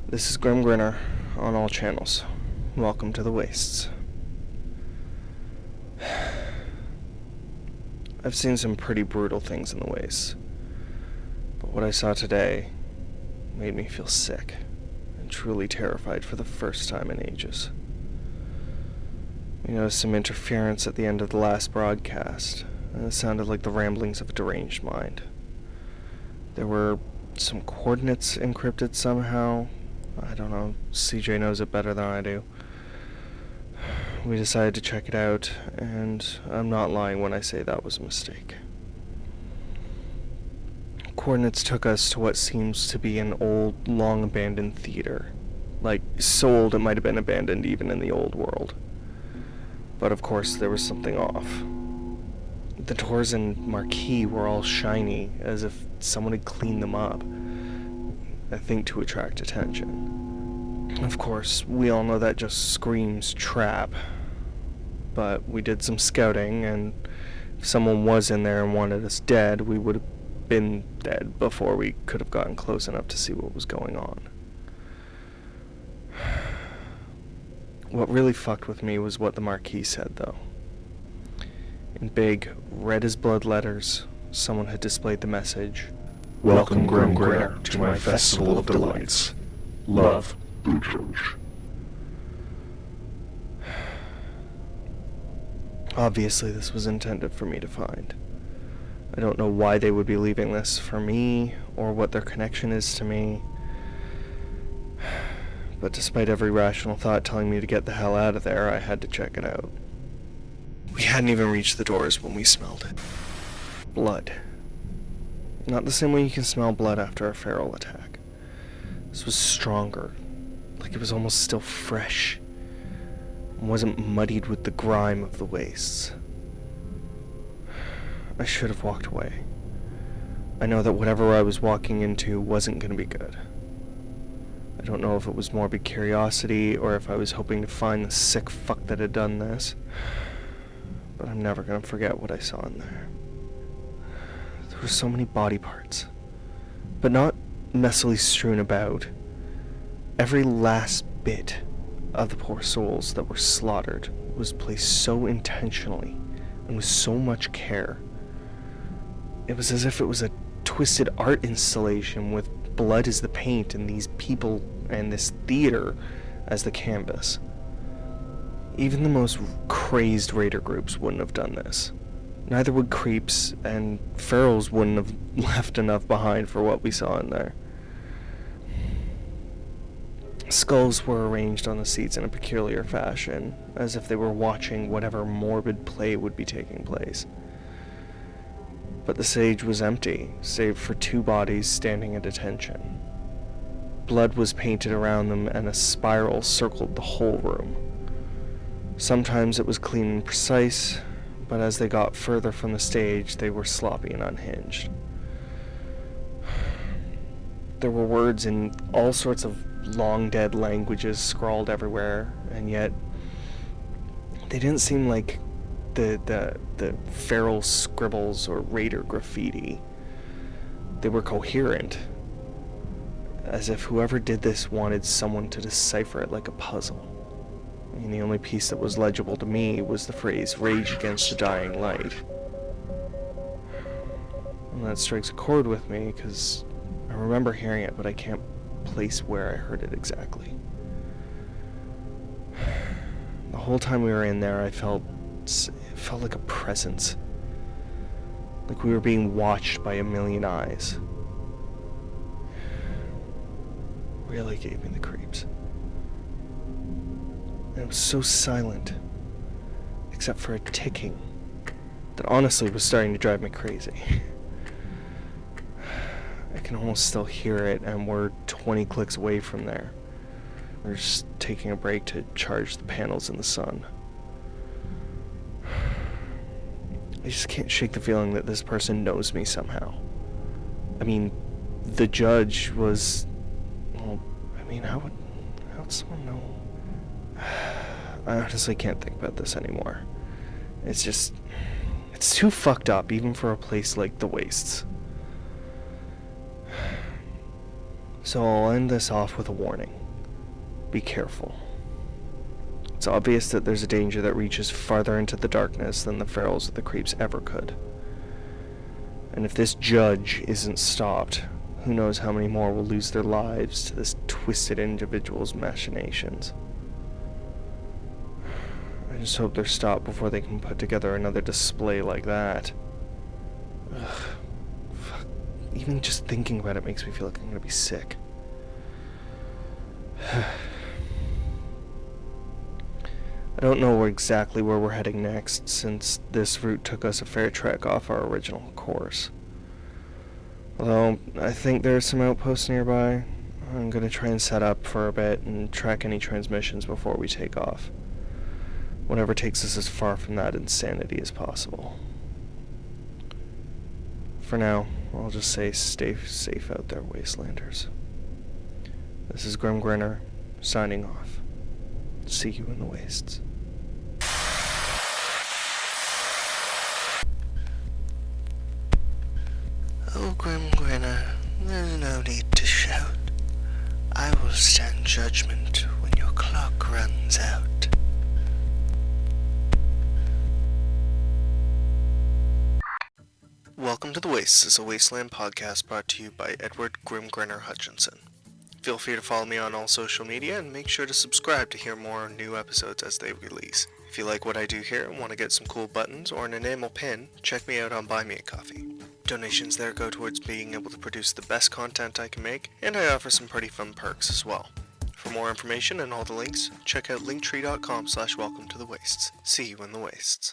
This is Grimm Grinner on all channels. Welcome to the Wastes. I've seen some pretty brutal things in the Wastes, but what I saw today made me feel sick and truly terrified for the first time in ages. We noticed some interference at the end of the last broadcast, and it sounded like the ramblings of a deranged mind. There were some coordinates encrypted somehow. I don't know, CJ knows it better than I do. We decided to check it out, and I'm not lying when I say that was a mistake. Coordinates took us to what seems to be an old, long-abandoned theater. Like, so old it might have been abandoned even in the old world. But of course, there was something off. The doors and marquee were all shiny, as if someone had cleaned them up. I think to attract attention. Of course, we all know that just screams trap. But we did some scouting, and if someone was in there and wanted us dead, we would have been dead before we could have gotten close enough to see what was going on. What really fucked with me was what the marquee said, though. In big, red-as-blood letters, someone had displayed the message, "Welcome, Grimm Grinner, to my festival of delights. Love, the church." Obviously, this was intended for me to find. I don't know why they would be leaving this for me, or what their connection is to me. But despite every rational thought telling me to get the hell out of there, I had to check it out. We hadn't even reached the doors when we smelled it. Blood. Not the same way you can smell blood after a feral attack. This was stronger, like it was almost still fresh, and wasn't muddied with the grime of the wastes. I should have walked away. I know that whatever I was walking into wasn't going to be good. I don't know if it was morbid curiosity or if I was hoping to find the sick fuck that had done this, but I'm never going to forget what I saw in there. There were so many body parts, but not messily strewn about. Every last bit of the poor souls that were slaughtered was placed so intentionally and with so much care. It was as if it was a twisted art installation with blood as the paint and these people and this theater as the canvas. Even the most crazed raider groups wouldn't have done this. Neither would creeps, and ferals wouldn't have left enough behind for what we saw in there. Skulls were arranged on the seats in a peculiar fashion, as if they were watching whatever morbid play would be taking place. But the stage was empty, save for two bodies standing at attention. Blood was painted around them, and a spiral circled the whole room. Sometimes it was clean and precise, but as they got further from the stage, they were sloppy and unhinged. There were words in all sorts of long-dead languages scrawled everywhere, and yet they didn't seem like the feral scribbles or raider graffiti. They were coherent, as if whoever did this wanted someone to decipher it like a puzzle. I mean, the only piece that was legible to me was the phrase, "Rage against the dying light." And that strikes a chord with me, because I remember hearing it, but I can't place where I heard it exactly. The whole time we were in there, it felt like a presence. Like we were being watched by a million eyes. Really gave me the creeps. And it was so silent, except for a ticking, that honestly was starting to drive me crazy. I can almost still hear it, and we're 20 clicks away from there. We're just taking a break to charge the panels in the sun. I just can't shake the feeling that this person knows me somehow. I mean, the judge was... Well, I mean, how would someone know? I honestly can't think about this anymore. It's too fucked up, even for a place like the Wastes. So I'll end this off with a warning. Be careful. It's obvious that there's a danger that reaches farther into the darkness than the ferals or the creeps ever could. And if this judge isn't stopped, who knows how many more will lose their lives to this twisted individual's machinations. I just hope they're stopped before they can put together another display like that. Ugh. Fuck. Even just thinking about it makes me feel like I'm gonna be sick. I don't know exactly where we're heading next, since this route took us a fair trek off our original course. Although, I think there are some outposts nearby. I'm gonna try and set up for a bit and track any transmissions before we take off. Whatever takes us as far from that insanity as possible. For now, I'll just say stay safe out there, Wastelanders. This is Grimm Grinner, signing off. See you in the wastes. Oh, Grimm Grinner, there's no need to shout. I will stand judgment when your clock runs out. Welcome to The Wastes is a Wasteland podcast brought to you by Edward Grimm Grinner Hutchinson. Feel free to follow me on all social media and make sure to subscribe to hear more new episodes as they release. If you like what I do here and want to get some cool buttons or an enamel pin, check me out on Buy Me a Coffee. Donations there go towards being able to produce the best content I can make, and I offer some pretty fun perks as well. For more information and all the links, check out linktr.ee/welcometothewastes. See you in the wastes.